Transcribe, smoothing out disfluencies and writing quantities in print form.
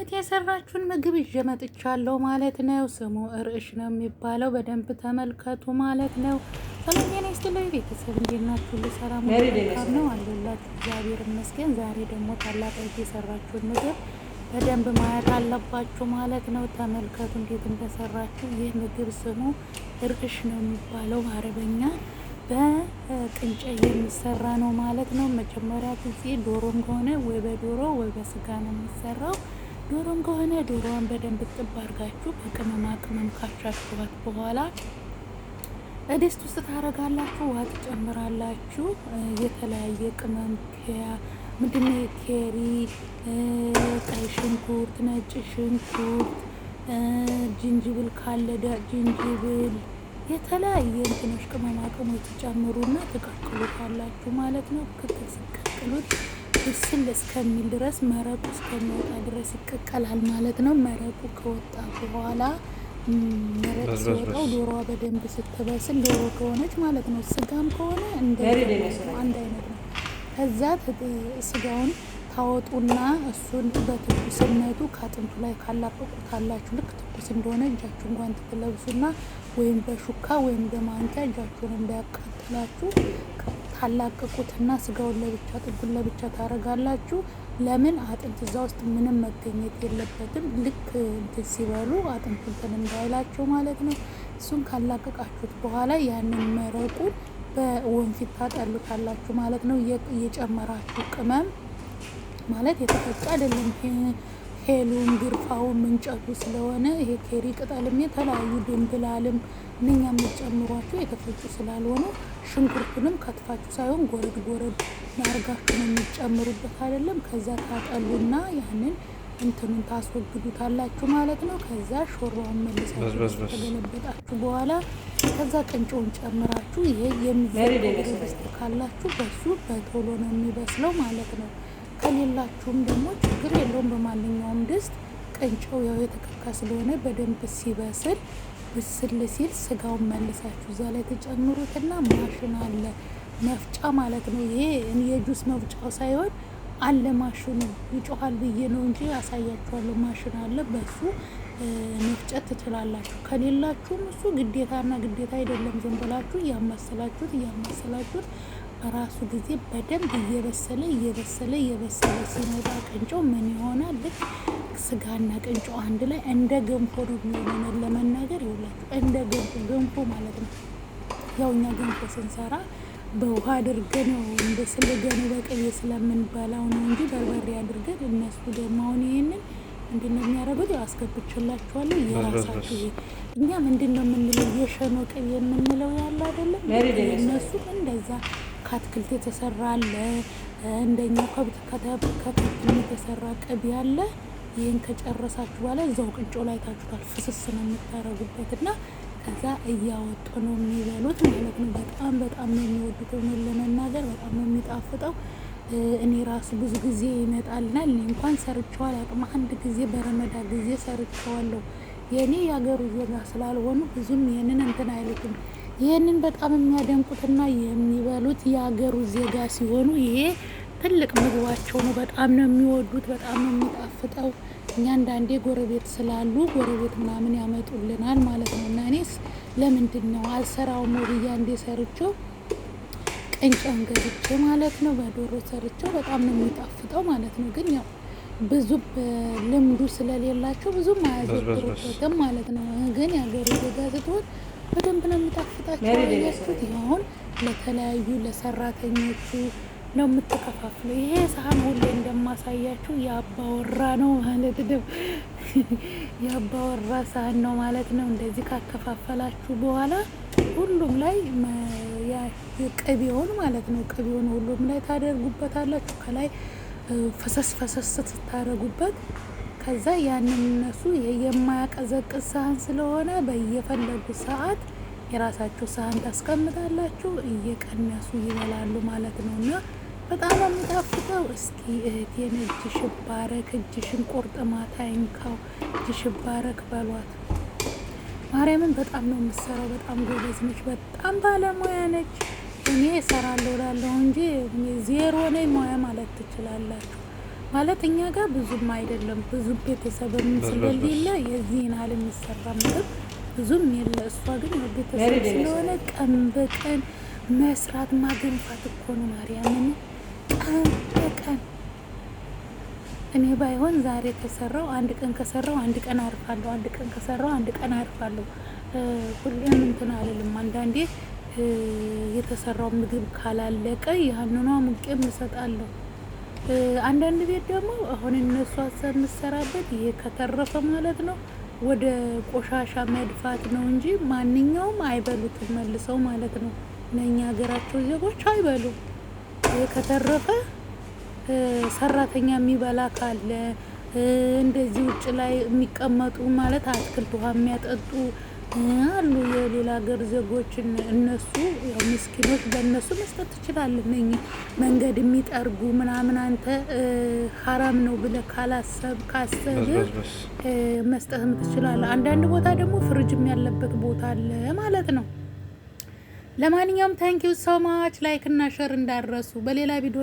እህቴ የሰራችውን ምግብ ይዤ መጥቻለሁ ማለት ነው። ስሙ እርዕሽ ነው የሚባለው። በደንብ ተመልከቱ ማለት ነው። ሰላም ጤና ይስጥልኝ ቤተሰብ፣ እንዴት ናችሁ? ልሰራሙ ነው አለላችሁ። እግዚአብሔር ይመስገን። ዛሬ ደግሞ ታላቅ እህቴ የሰራችውን ምግብ በደንብ ማየት አለባችሁ ማለት ነው። ተመልከቱ እንዴት እንደሰራችሁ። ይህ ምግብ ስሙ እርዕሽ ነው የሚባለው። በአረበኛ በቅንጨ የሚሰራ ነው ማለት ነው። መጀመሪያ ጊዜ ዶሮም ከሆነ ወይ በዶሮ ወይ በስጋ ነው የሚሰራው። ዶሮም ከሆነ ዶሮዋን በደንብ ጥብ አድርጋችሁ በቅመማ ቅመም ካሻችኋት በኋላ ድስት ውስጥ ታረጋላችሁ። ውሃ ትጨምራላችሁ። የተለያየ ቅመም ምንድነው ኬሪ፣ ቀይ ሽንኩርት፣ ነጭ ሽንኩርት፣ ጅንጅብል ካለ ጅንጅብል፣ የተለያየ እንትኖች ቅመማ ቅመሞች ትጨምሩና ትቀቅሉታላችሁ ማለት ነው። ክትል ሲቀቅሉት ብስል እስከሚል ድረስ መረቁ እስከሚወጣ ድረስ ይቀቀላል ማለት ነው። መረቁ ከወጣ በኋላ መረቅ ሲወጣው ዶሮዋ በደንብ ስትበስል፣ ዶሮ ከሆነች ማለት ነው። ስጋም ከሆነ አንድ አይነት ነው። ከዛ ስጋውን ታወጡና እሱን በትኩስነቱ ከአጥንቱ ላይ ካላቀቁታላችሁ። ልክ ትኩስ እንደሆነ እጃችሁን ጓንት ትለብሱና ወይም በሹካ ወይም በማንኪያ እጃችሁን እንዳያቃጥላችሁ ታላቅቁትና ስጋውን ለብቻ ጥጉን ለብቻ ታረጋላችሁ። ለምን አጥንት እዛ ውስጥ ምንም መገኘት የለበትም። ልክ እንትን ሲበሉ አጥንቱ እንትን እንዳይላቸው ማለት ነው። እሱን ካላቀቃችሁት በኋላ ያንን መረቁን በወንፊት ታጠሉታላችሁ ማለት ነው። እየጨመራችሁ ቅመም ማለት የተፈጨ አይደለም። ሄሉም ግርፋውም እንጨቱ ስለሆነ ይሄ ኬሪ ቅጠልም የተለያዩ ድንብላልም እነኛ የምትጨምሯቸው የተፈጩ ስላልሆኑ ሽንኩርቱንም ከትፋችሁ ሳይሆን ጎረድ ጎረድ አድርጋችሁ ነው የሚጨምሩበት አይደለም። ከዛ ታጠሉና ያንን እንትኑን ታስወግዱታላችሁ ማለት ነው። ከዛ ሾርባውን መልሳችሁ ተገለበጣችሁ በኋላ ከዛ ቅንጮውን ጨምራችሁ ይሄ የሚዘጋጅ ድስት ካላችሁ በሱ በቶሎ ነው የሚበስለው ማለት ነው። ከሌላችሁም ደግሞ ችግር የለውም። በማንኛውም ድስት ቅንጨው ያው የተከካ ስለሆነ በደንብ ሲበስል ብስል ሲል ስጋውን መልሳችሁ እዛ ላይ ተጨምሩትና ማሽን አለ መፍጫ ማለት ነው። ይሄ የጁስ መፍጫው ሳይሆን አለ ማሽኑ። ይጮሃል ብዬ ነው እንጂ አሳያችኋለሁ። ማሽን አለ፣ በሱ መፍጨት ትችላላችሁ። ከሌላችሁም እሱ ግዴታና ግዴታ አይደለም። ዝም ብላችሁ እያማሰላችሁት በራሱ ጊዜ በደንብ እየበሰለ ሲመጣ ቅንጮ ምን ይሆናል? ልክ ስጋና ቅንጮ አንድ ላይ እንደ ገንፎ ነው የሚሆነው። ለመናገር ይውላችሁ እንደ ገንፎ ማለት ነው። ያው እኛ ገንፎ ስንሰራ በውሃ አድርገን ነው እንደ ስለገኑ በቅቤ ስለምንበላው ነው እንጂ በርበሬ አድርገን። እነሱ ደግሞ አሁን ይሄንን ምንድነው የሚያደርጉት? ያው አስገብቼላችኋለሁ። የራሳችሁ እኛ ምንድነው የምንለው የሸኖ ቅቤ የምንለው ያለ አይደለም። እነሱ እንደዛ ከአትክልት የተሰራ አለ፣ እንደኛው ከከብት የተሰራ ቅቤ አለ። ይህን ከጨረሳችሁ በኋላ እዛው ቅንጮ ላይ ታችሁታል። ፍስስ ነው የምታረጉበት እና ከዛ እያወጡ ነው የሚበሉት ማለት ነው። በጣም ነው የሚወዱት። ሆኖ ለመናገር በጣም ነው የሚጣፍጠው። እኔ ራሱ ብዙ ጊዜ ይመጣልናል። እኔ እንኳን ሰርቼው አላውቅም። አንድ ጊዜ በረመዳ ጊዜ ሰርቼዋለሁ። የእኔ የሀገሩ ዜጋ ስላልሆኑ ብዙም ይህንን እንትን አይሉትም። ይህንን በጣም የሚያደንቁትና የሚበሉት የሀገሩ ዜጋ ሲሆኑ ይሄ ትልቅ ምግባቸው ነው። በጣም ነው የሚወዱት። በጣም ነው የሚጣፍጠው። እኛ አንዳንዴ ጎረቤት ስላሉ ጎረቤት ምናምን ያመጡልናል ማለት ነው። እና እኔስ ለምንድን ነው አልሰራውም ብዬ አንዴ ሰርቼው ቅንጫን ገዝቼ ማለት ነው በዶሮ ሰርቼው በጣም ነው የሚጣፍጠው ማለት ነው። ግን ያው ብዙ ልምዱ ስለሌላቸው ብዙም አያዘወትሩበትም ማለት ነው። ግን የሀገሩ ዜጋ ስትሆን በደንብ ነው የሚጣፍጣቸው። ያያችሁት አሁን ለተለያዩ ለሰራተኞቹ ነው የምትከፋፍለው። ይሄ ሳህን ሁሌ እንደማሳያችሁ የአባወራ ነው ማለት ነው። የአባወራ ሳህን ነው ማለት ነው። እንደዚህ ካከፋፈላችሁ በኋላ ሁሉም ላይ ቅቤውን ማለት ነው ቅቤውን ሁሉም ላይ ታደርጉበታላችሁ። ከላይ ፈሰስ ስታደርጉበት ከዛ ያንን እነሱ የማያቀዘቅዝ ሳህን ስለሆነ በየፈለጉ ሰዓት የራሳቸው ሳህን ታስቀምጣላችሁ፣ እየቀነሱ ይበላሉ ማለት ነው። እና በጣም የሚጣፍጠው። እስኪ እህቴን እጅሽ ይባረክ፣ እጅሽን ቁርጥማት አይንካው፣ እጅሽ ይባረክ በሏት። ማርያምን በጣም ነው የምትሰራው። በጣም ጎበዝ ነች። በጣም ባለሙያ ነች። እኔ እሰራለሁ እላለሁ እንጂ ዜሮ ነኝ ሙያ ማለት ትችላላችሁ። ማለት እኛ ጋር ብዙም አይደለም፣ ብዙ ቤተሰብም ስለሌለ የዚህን ያህል የሚሰራ ምግብ ብዙም የለ። እሷ ግን ቤተሰብ ስለሆነ ቀን በቀን መስራት ማገንፋት እኮ ነው ማርያምን፣ ቀን በቀን እኔ ባይሆን ዛሬ ከሰራው አንድ ቀን ከሰራው አንድ ቀን አርፋለሁ፣ አንድ ቀን ከሰራው አንድ ቀን አርፋለሁ። ሁሌም እንትን አልልም። አንዳንዴ የተሰራው ምግብ ካላለቀ ያንኑ ሙቄም እሰጣለሁ። አንዳንድ ቤት ደግሞ አሁን እነሱ ሀሳብ የምሰራበት ይሄ ከተረፈ ማለት ነው ወደ ቆሻሻ መድፋት ነው እንጂ ማንኛውም አይበሉትም መልሰው ማለት ነው። ለእኛ ሀገራቸው ዜጎች አይበሉም። ይሄ ከተረፈ ሰራተኛ የሚበላ ካለ እንደዚህ ውጭ ላይ የሚቀመጡ ማለት አትክልት ውሃ የሚያጠጡ አሉ የሌላ ሀገር ዜጎች። እነሱ ምስኪኖች በእነሱ መስጠት ትችላለህ። እነኚህ መንገድ የሚጠርጉ ምናምን አንተ ሀራም ነው ብለህ ካሰብህ መስጠት ትችላለህ። አንዳንድ ቦታ ደግሞ ፍርጅም ያለበት ቦታ አለ ማለት ነው። ለማንኛውም ታንኪዩ ሶ ማች። ላይክ እና ሸር እንዳረሱ። በሌላ ቪዲዮ